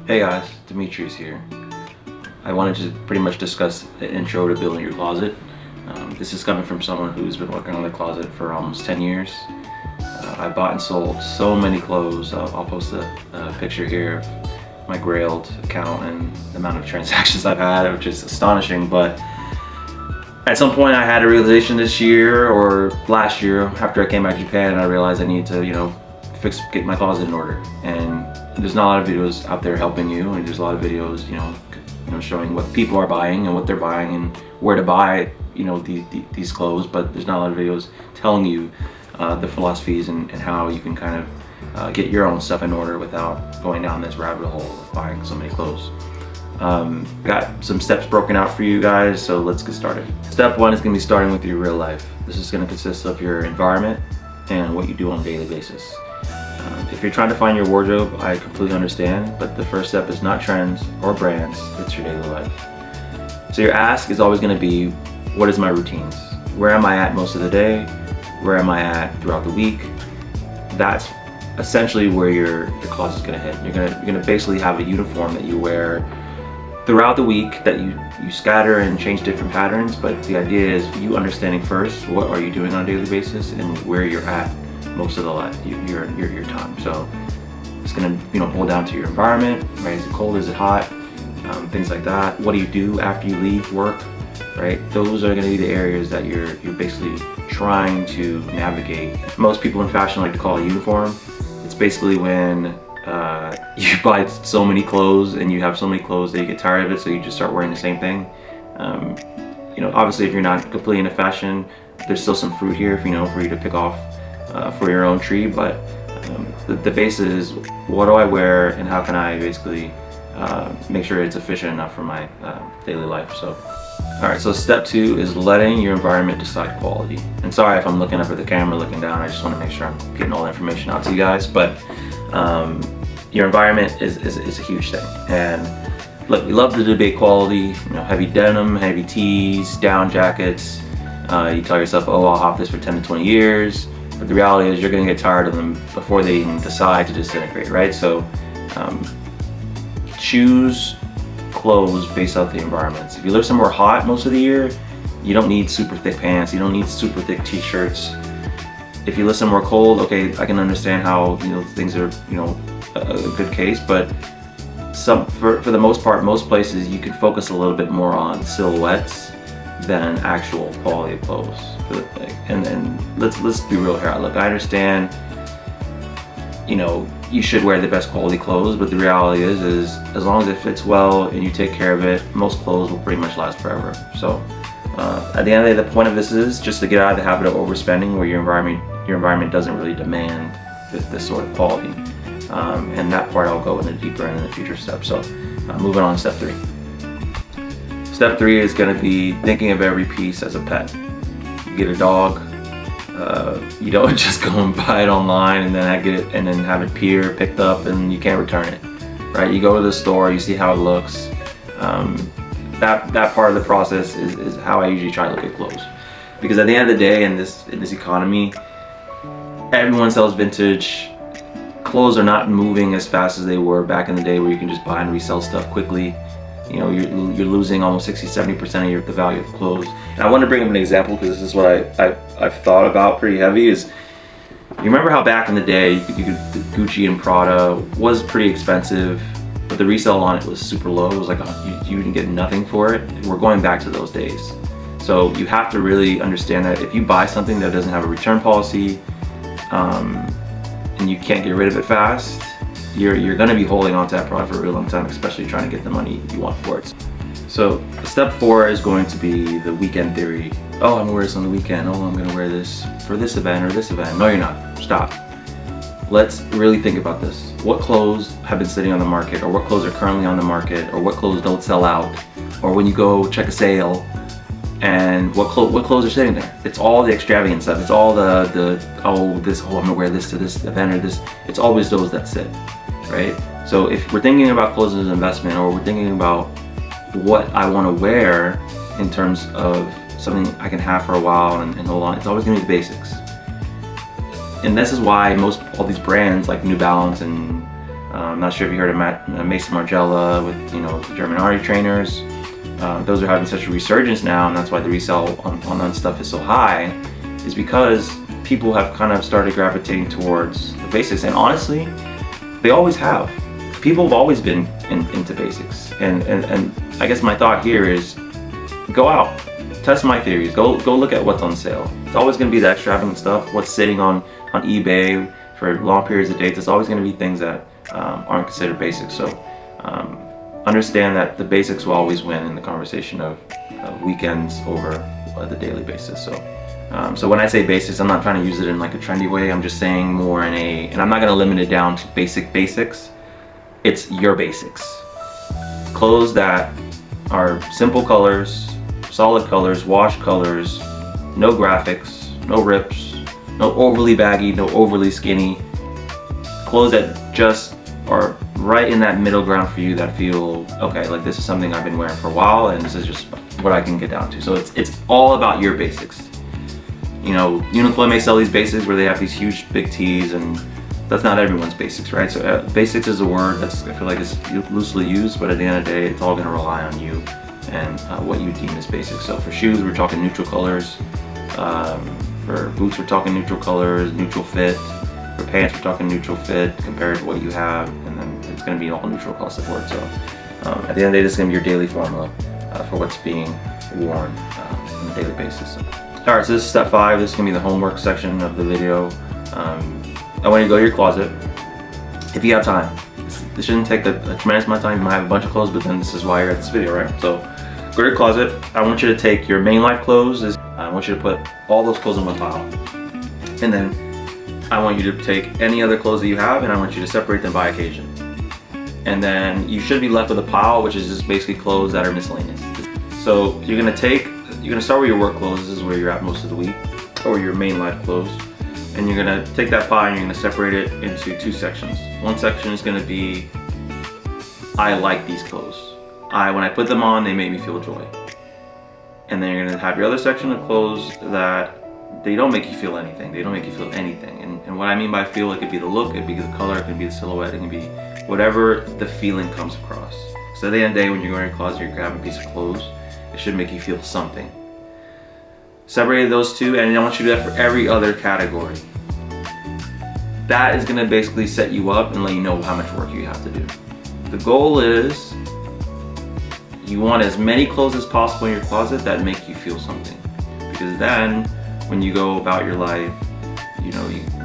Hey guys, Dimitri's here. I wanted to pretty much discuss the intro to building your closet. This is coming from someone who's been working on the closet for almost 10 years. I bought and sold so many clothes. I'll post a picture here of my Grailed account and the amount of transactions I've had, which is astonishing. But at some point I had a realization this year or last year after I came back to Japan, and I realized I needed to, get my closet in order. And there's not a lot of videos out there helping you, and there's a lot of videos, showing what people are buying and what they're buying and where to buy, these clothes. But there's not a lot of videos telling you the philosophies and how you can kind of get your own stuff in order without going down this rabbit hole of buying so many clothes. Got some steps broken out for you guys, so let's get started. Step one is going to be starting with your real life. This is going to consist of your environment and what you do on a daily basis. If you're trying to find your wardrobe, I completely understand, but the first step is not trends or brands, it's your daily life. So your ask is always going to be, what is my routines? Where am I at most of the day? Where am I at throughout the week? That's essentially where your closet is going to hit. You're going to basically have a uniform that you wear throughout the week, that you scatter and change different patterns, but the idea is you understanding first what are you doing on a daily basis and where you're at most of the life, your time. So it's gonna boil down to your environment, right? Is it cold? Is it hot? Things like that. What do you do after you leave work, right? Those are gonna be the areas that you're basically trying to navigate. Most people in fashion like to call it uniform. It's basically when you buy so many clothes and you have so many clothes that you get tired of it, so you just start wearing the same thing. Obviously, if you're not completely into fashion, there's still some fruit here, for you to pick off for your own tree. But the base is, what do I wear and how can I basically make sure it's efficient enough for my daily life. So alright, so step two is letting your environment decide quality. And sorry if I'm looking up at the camera looking down, I just want to make sure I'm getting all the information out to you guys. But your environment is a huge thing. And look, we love to debate quality, heavy denim, heavy tees, down jackets. You tell yourself, oh, I'll have this for 10 to 20 years. But the reality is you're going to get tired of them before they even decide to disintegrate, right? So choose clothes based off the environments. If you live somewhere hot most of the year, you don't need super thick pants, you don't need super thick t-shirts. If you live somewhere cold, okay, I can understand how things are a good case, but for the most part, most places you can focus a little bit more on silhouettes than actual quality of clothes for the thing. And let's be real here. Look, I understand, you should wear the best quality clothes, but the reality is as long as it fits well and you take care of it, most clothes will pretty much last forever. So at the end of the day, the point of this is just to get out of the habit of overspending, where your environment doesn't really demand this sort of quality. And that part I'll go into deeper in the future steps. So moving on to step three. Step three is going to be thinking of every piece as a pet. You get a dog, you don't just go and buy it online and then have it picked up and you can't return it, right? You go to the store, you see how it looks. That part of the process is how I usually try to look at clothes, because at the end of the day, in this economy, everyone sells vintage. Clothes are not moving as fast as they were back in the day, where you can just buy and resell stuff quickly. You're losing almost 60-70% of the value of clothes. And I want to bring up an example, because this is what I've thought about pretty heavy. Is you remember how back in the day Gucci and Prada was pretty expensive, but the resale on it was super low. It was like you didn't get nothing for it. We're going back to those days. So you have to really understand that if you buy something that doesn't have a return policy, and you can't get rid of it fast, you're going to be holding on to that product for a really long time, especially trying to get the money you want for it. So step four is going to be the weekend theory. Oh, I'm gonna wear this on the weekend. Oh, I'm gonna wear this for this event or this event. No, you're not. Stop. Let's really think about this. What clothes have been sitting on the market, or what clothes are currently on the market, or what clothes don't sell out, or when you go check a sale, and what clothes are sitting there? It's all the extravagant stuff. It's all I'm gonna wear this to this event or this. It's always those that sit, right? So if we're thinking about clothes as an investment, or we're thinking about what I want to wear in terms of something I can have for a while and hold on, it's always gonna be the basics. And this is why all these brands like New Balance and I'm not sure if you heard of Mason Margiela with German army trainers. Those are having such a resurgence now, and that's why the resale on that stuff is so high, is because people have kind of started gravitating towards the basics. And honestly, they always have. People have always been into basics. And I guess my thought here is, go out, test my theories, go look at what's on sale. It's always going to be the extravagant stuff, what's sitting on eBay for long periods of dates. It's always going to be things that aren't considered basics. So understand that the basics will always win in the conversation of weekends over the daily basis. So when I say basics, I'm not trying to use it in like a trendy way. I'm just saying more in and I'm not going to limit it down to basics. It's your basics. Clothes that are simple colors, solid colors, wash colors, no graphics, no rips, no overly baggy, no overly skinny. Clothes that just are right in that middle ground for you, that feel, okay, like this is something I've been wearing for a while and this is just what I can get down to. So it's all about your basics. Uniqlo may sell these basics where they have these huge big tees, and that's not everyone's basics, right? So basics is a word that's, I feel like, is loosely used, but at the end of the day, it's all going to rely on you and what you deem as basic. So for shoes, we're talking neutral colors. For boots, we're talking neutral colors, neutral fit. For pants, we're talking neutral fit compared to what you have, and then it's going to be all neutral across the board. So at the end of the day, this is going to be your daily formula for what's being worn on a daily basis. All right, so this is step 5. This is going to be the homework section of the video. I want you to go to your closet if you have time. This shouldn't take a tremendous amount of time. You might have a bunch of clothes, but then this is why you're at this video, right? So go to your closet. I want you to take your main life clothes. I want you to put all those clothes in one pile. And then I want you to take any other clothes that you have, and I want you to separate them by occasion. And then you should be left with a pile, which is just basically clothes that are miscellaneous. So you're gonna start with your work clothes. This is where you're at most of the week, or your main life clothes. And you're gonna take that pile and you're gonna separate it into 2 sections. One section is gonna be, I like these clothes. When I put them on, they make me feel joy. And then you're gonna have your other section of clothes that they don't make you feel anything. They don't make you feel anything. And what I mean by feel, it could be the look, it could be the color, it could be the silhouette, it can be whatever the feeling comes across. So at the end of the day, when you go in your closet, you're grabbing a piece of clothes, it should make you feel something. Separated those 2, and I want you to do that for every other category. That is gonna basically set you up and let you know how much work you have to do. The goal is, you want as many clothes as possible in your closet that make you feel something. Because then, when you go about your life,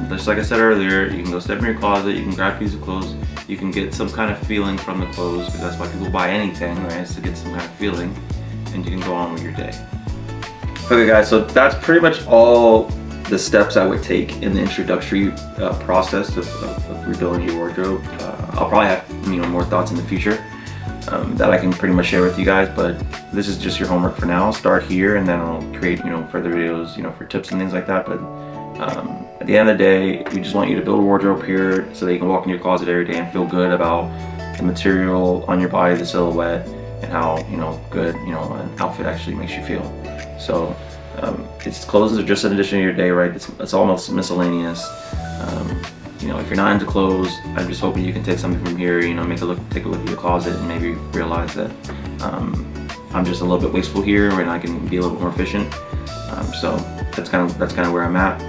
just like I said earlier, you can go step in your closet, you can grab a piece of clothes, you can get some kind of feeling from the clothes, because that's why people buy anything, right? It's to get some kind of feeling, and you can go on with your day. Okay guys, so that's pretty much all the steps I would take in the introductory process of rebuilding your wardrobe. I'll probably have more thoughts in the future that I can pretty much share with you guys, but this is just your homework for now. Start here, and then I'll create further videos for tips and things like that. But at the end of the day, we just want you to build a wardrobe here so that you can walk in your closet every day and feel good about the material on your body, the silhouette, and how good an outfit actually makes you feel. So it's clothes are just an addition to your day, right? It's almost miscellaneous. If you're not into clothes, I'm just hoping you can take something from here. Take a look at your closet and maybe realize that I'm just a little bit wasteful here, and I can be a little bit more efficient. So that's kind of where I'm at.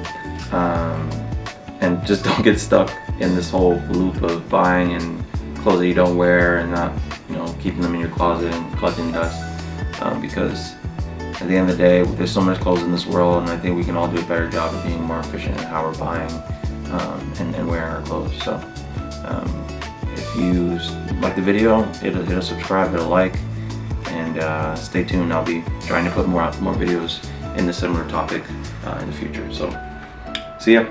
And just don't get stuck in this whole loop of buying and clothes that you don't wear and not keeping them in your closet and collecting dust, because at the end of the day, there's so much clothes in this world, and I think we can all do a better job of being more efficient in how we're buying and wearing our clothes. So if you like the video, hit a subscribe, hit a like, and stay tuned. I'll be trying to put more videos in the similar topic in the future. So see ya.